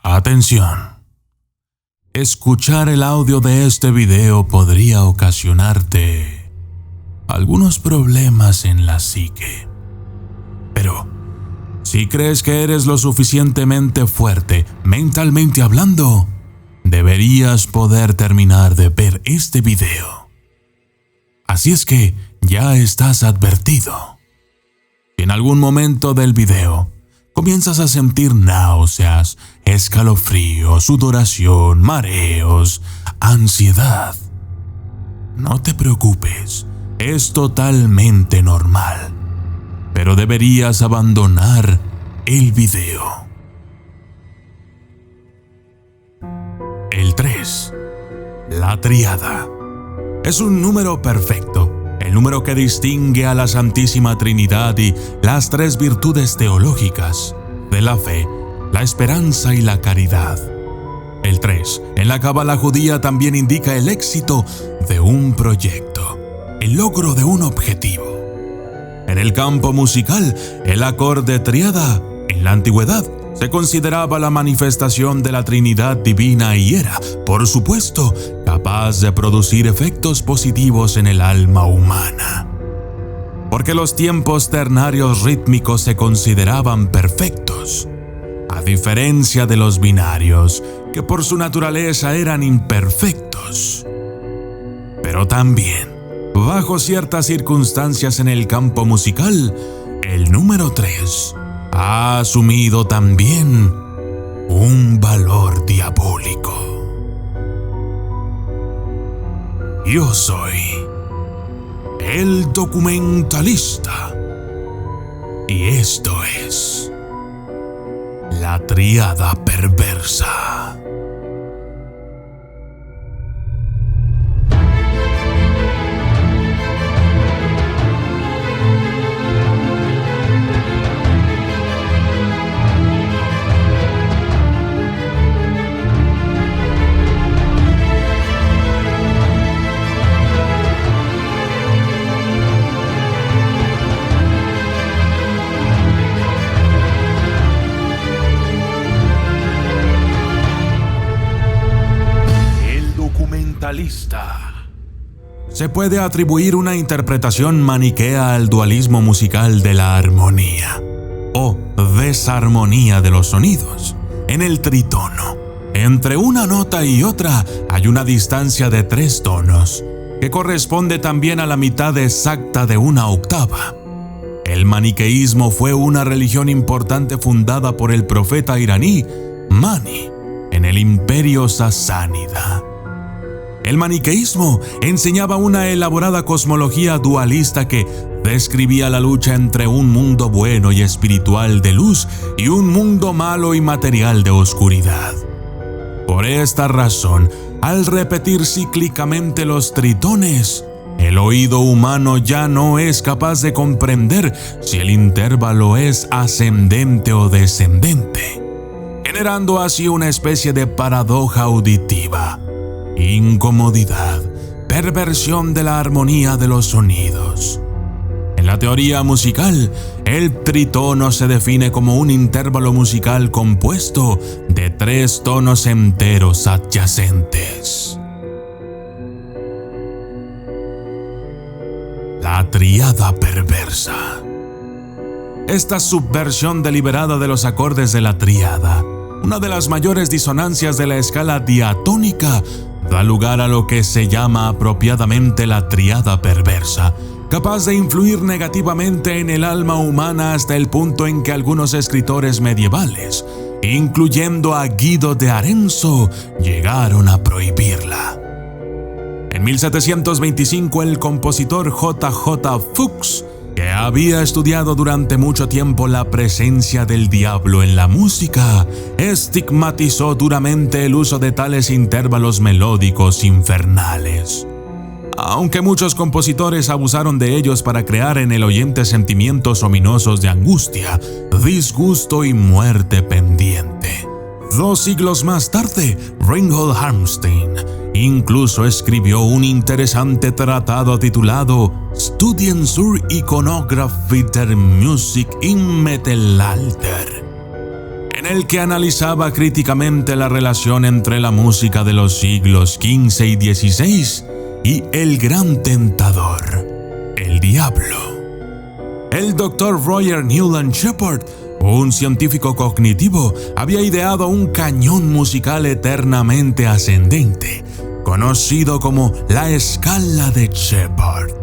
Atención. Escuchar el audio de este video podría ocasionarte algunos problemas en la psique. Pero, si crees que eres lo suficientemente fuerte, mentalmente hablando, deberías poder terminar de ver este video. Así es que ya estás advertido. Si en algún momento del video comienzas a sentir náuseas, escalofríos, sudoración, mareos, ansiedad, no te preocupes, es totalmente normal, pero deberías abandonar el video. El 3. La tríada. Es un número perfecto, el número que distingue a la Santísima Trinidad y las tres virtudes teológicas de la fe, la esperanza y la caridad. El 3 en la cábala judía también indica el éxito de un proyecto, el logro de un objetivo. En el campo musical, el acorde tríada, en la antigüedad, se consideraba la manifestación de la Trinidad divina y era, por supuesto, capaz de producir efectos positivos en el alma humana. Porque los tiempos ternarios rítmicos se consideraban perfectos, a diferencia de los binarios, que por su naturaleza eran imperfectos. Pero también, bajo ciertas circunstancias en el campo musical, el número 3 ha asumido también un valor diabólico. Yo soy el documentalista y esto es la tríada perversa. Se puede atribuir una interpretación maniquea al dualismo musical de la armonía o desarmonía de los sonidos. En el tritono, entre una nota y otra hay una distancia de 3 tonos, que corresponde también a la mitad exacta de una octava. El maniqueísmo fue una religión importante fundada por el profeta iraní Mani en el imperio sasánida. El maniqueísmo enseñaba una elaborada cosmología dualista que describía la lucha entre un mundo bueno y espiritual de luz y un mundo malo y material de oscuridad. Por esta razón, al repetir cíclicamente los tritones, el oído humano ya no es capaz de comprender si el intervalo es ascendente o descendente, generando así una especie de paradoja auditiva, incomodidad, perversión de la armonía de los sonidos. En la teoría musical, el tritono se define como un intervalo musical compuesto de 3 tonos enteros adyacentes. La tríada perversa. Esta subversión deliberada de los acordes de la tríada, una de las mayores disonancias de la escala diatónica, da lugar a lo que se llama apropiadamente la tríada perversa, capaz de influir negativamente en el alma humana hasta el punto en que algunos escritores medievales, incluyendo a Guido de Arenzo, llegaron a prohibirla. En 1725, el compositor J.J. Fuchs, que había estudiado durante mucho tiempo la presencia del diablo en la música, estigmatizó duramente el uso de tales intervalos melódicos infernales. Aunque muchos compositores abusaron de ellos para crear en el oyente sentimientos ominosos de angustia, disgusto y muerte pendiente. 2 siglos más tarde, Reinhold Harmstein incluso escribió un interesante tratado titulado Studien zur Ikonographie der Musik im Mittelalter, en el que analizaba críticamente la relación entre la música de los siglos XV y XVI y el gran tentador, el diablo. El Dr. Roger Newland Shepard, un científico cognitivo, había ideado un cañón musical eternamente ascendente, conocido como la escala de Shepard.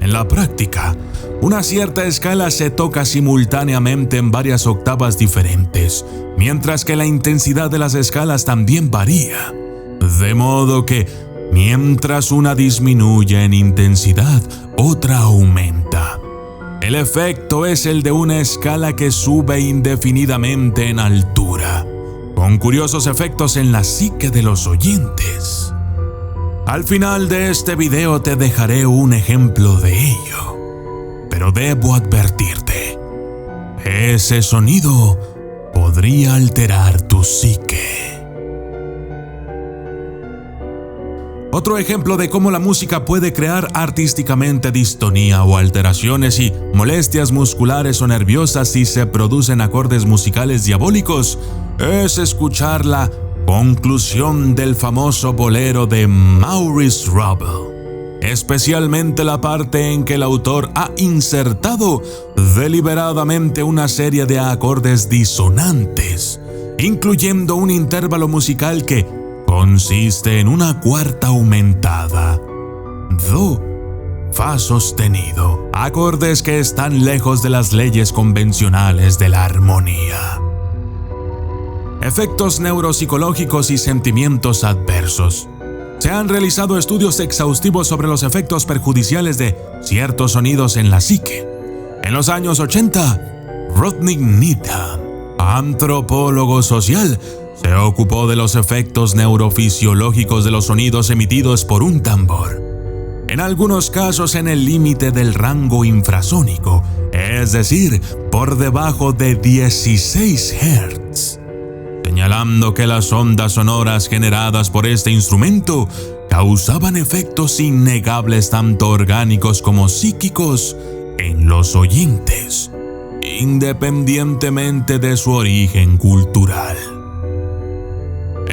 En la práctica, una cierta escala se toca simultáneamente en varias octavas diferentes, mientras que la intensidad de las escalas también varía. De modo que, mientras una disminuye en intensidad, otra aumenta. El efecto es el de una escala que sube indefinidamente en altura, con curiosos efectos en la psique de los oyentes. Al final de este video te dejaré un ejemplo de ello, pero debo advertirte, ese sonido podría alterar tu psique. Otro ejemplo de cómo la música puede crear artísticamente distonía o alteraciones y molestias musculares o nerviosas si se producen acordes musicales diabólicos es escuchar la conclusión del famoso bolero de Maurice Ravel, especialmente la parte en que el autor ha insertado deliberadamente una serie de acordes disonantes, incluyendo un intervalo musical que consiste en una cuarta aumentada, do, fa sostenido, acordes que están lejos de las leyes convencionales de la armonía. Efectos neuropsicológicos y sentimientos adversos. Se han realizado estudios exhaustivos sobre los efectos perjudiciales de ciertos sonidos en la psique. En los años 80, Rodney Needham, antropólogo social, se ocupó de los efectos neurofisiológicos de los sonidos emitidos por un tambor, en algunos casos en el límite del rango infrasónico, es decir, por debajo de 16 Hz, señalando que las ondas sonoras generadas por este instrumento causaban efectos innegables tanto orgánicos como psíquicos en los oyentes, independientemente de su origen cultural.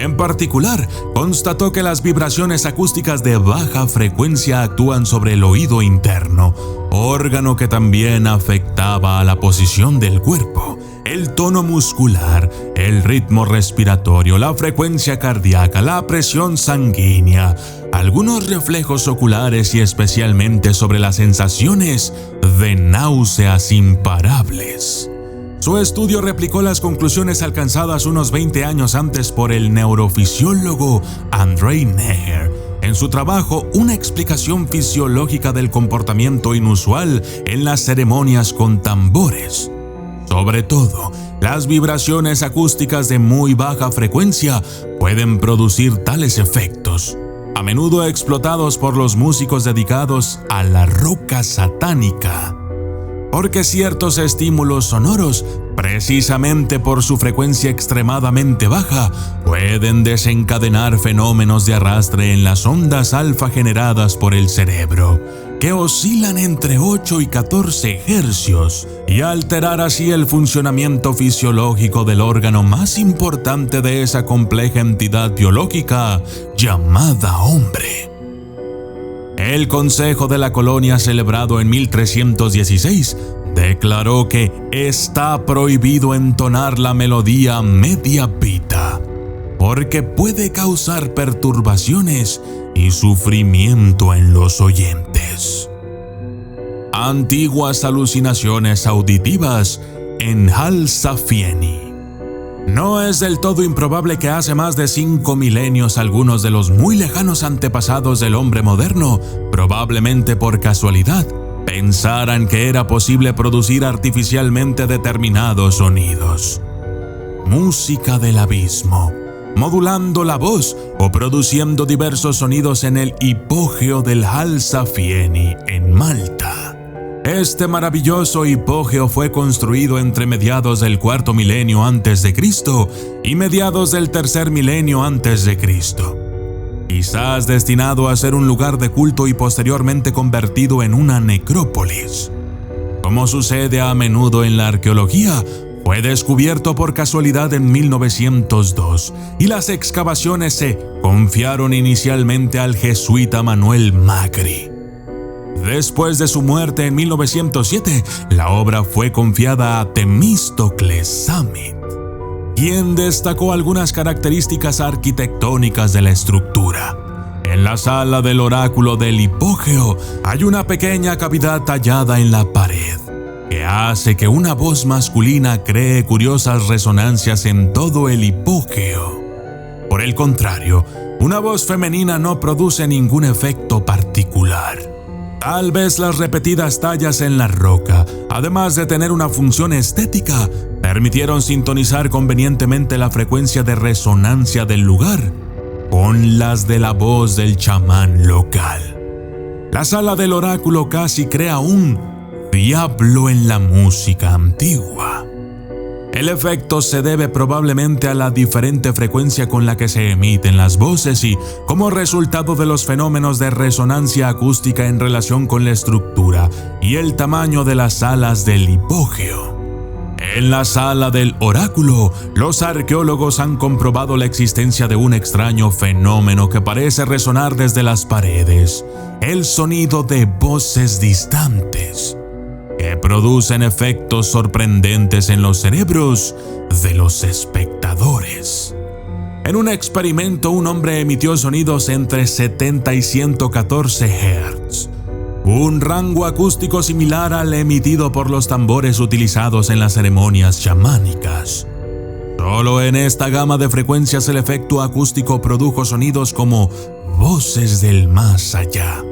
En particular, constató que las vibraciones acústicas de baja frecuencia actúan sobre el oído interno, órgano que también afectaba a la posición del cuerpo, el tono muscular, el ritmo respiratorio, la frecuencia cardíaca, la presión sanguínea, algunos reflejos oculares y especialmente sobre las sensaciones de náuseas imparables. Su estudio replicó las conclusiones alcanzadas unos 20 años antes por el neurofisiólogo Andrei Neher en su trabajo Una explicación fisiológica del comportamiento inusual en las ceremonias con tambores. Sobre todo, las vibraciones acústicas de muy baja frecuencia pueden producir tales efectos, a menudo explotados por los músicos dedicados a la roca satánica, porque ciertos estímulos sonoros, precisamente por su frecuencia extremadamente baja, pueden desencadenar fenómenos de arrastre en las ondas alfa generadas por el cerebro, que oscilan entre 8 y 14 hercios, y alterar así el funcionamiento fisiológico del órgano más importante de esa compleja entidad biológica llamada hombre. El Consejo de la Colonia, celebrado en 1316, declaró que está prohibido entonar la melodía media pita, porque puede causar perturbaciones y sufrimiento en los oyentes. Antiguas alucinaciones auditivas en Al-Safieni. No es del todo improbable que hace más de 5 milenios algunos de los muy lejanos antepasados del hombre moderno, probablemente por casualidad, pensaran que era posible producir artificialmente determinados sonidos. Música del abismo, modulando la voz o produciendo diversos sonidos en el hipogeo del Al-Safieni en Malta. Este maravilloso hipogeo fue construido entre mediados del cuarto milenio antes de Cristo y mediados del tercer milenio antes de Cristo, quizás destinado a ser un lugar de culto y posteriormente convertido en una necrópolis. Como sucede a menudo en la arqueología, fue descubierto por casualidad en 1902 y las excavaciones se confiaron inicialmente al jesuita Manuel Macri. Después de su muerte en 1907, la obra fue confiada a Temístocles Samit, quien destacó algunas características arquitectónicas de la estructura. En la sala del oráculo del hipogeo hay una pequeña cavidad tallada en la pared, que hace que una voz masculina cree curiosas resonancias en todo el hipogeo. Por el contrario, una voz femenina no produce ningún efecto particular. Tal vez las repetidas tallas en la roca, además de tener una función estética, permitieron sintonizar convenientemente la frecuencia de resonancia del lugar con las de la voz del chamán local. La sala del oráculo casi crea un diablo en la música antigua. El efecto se debe probablemente a la diferente frecuencia con la que se emiten las voces y como resultado de los fenómenos de resonancia acústica en relación con la estructura y el tamaño de las salas del hipogeo. En la sala del oráculo, los arqueólogos han comprobado la existencia de un extraño fenómeno que parece resonar desde las paredes, el sonido de voces distantes, que producen efectos sorprendentes en los cerebros de los espectadores. En un experimento, un hombre emitió sonidos entre 70 y 114 Hz, un rango acústico similar al emitido por los tambores utilizados en las ceremonias chamánicas. Solo en esta gama de frecuencias el efecto acústico produjo sonidos como voces del más allá,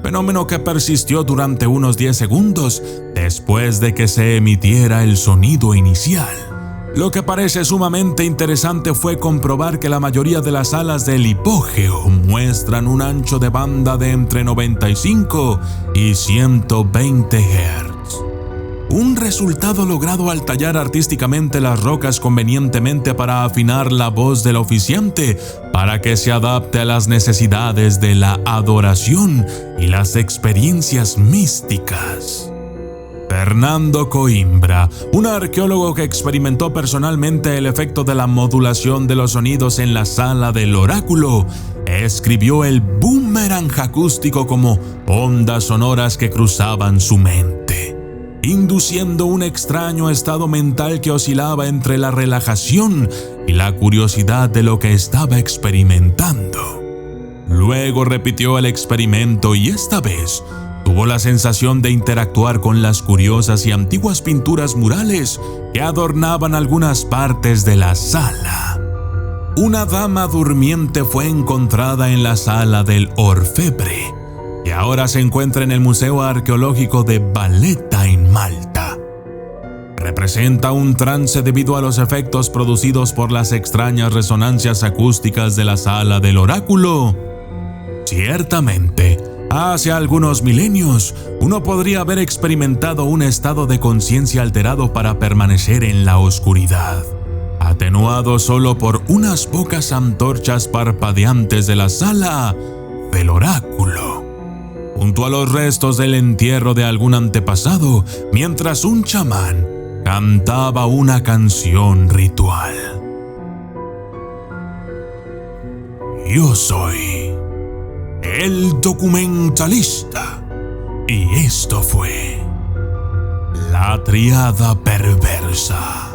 fenómeno que persistió durante unos 10 segundos después de que se emitiera el sonido inicial. Lo que parece sumamente interesante fue comprobar que la mayoría de las salas del hipogeo muestran un ancho de banda de entre 95 y 120 Hz. Un resultado logrado al tallar artísticamente las rocas convenientemente para afinar la voz del oficiante para que se adapte a las necesidades de la adoración y las experiencias místicas. Fernando Coimbra, un arqueólogo que experimentó personalmente el efecto de la modulación de los sonidos en la sala del oráculo, escribió el boomerang acústico como ondas sonoras que cruzaban su mente, induciendo un extraño estado mental que oscilaba entre la relajación y la curiosidad de lo que estaba experimentando. Luego repitió el experimento y esta vez tuvo la sensación de interactuar con las curiosas y antiguas pinturas murales que adornaban algunas partes de la sala. Una dama durmiente fue encontrada en la sala del orfebre y ahora se encuentra en el Museo Arqueológico de Valletta en Malta. Representa un trance debido a los efectos producidos por las extrañas resonancias acústicas de la sala del oráculo. Ciertamente, hace algunos milenios, uno podría haber experimentado un estado de conciencia alterado para permanecer en la oscuridad, atenuado solo por unas pocas antorchas parpadeantes de la sala del oráculo, junto a los restos del entierro de algún antepasado, mientras un chamán cantaba una canción ritual. Yo soy el documentalista, y esto fue La Triada Perversa.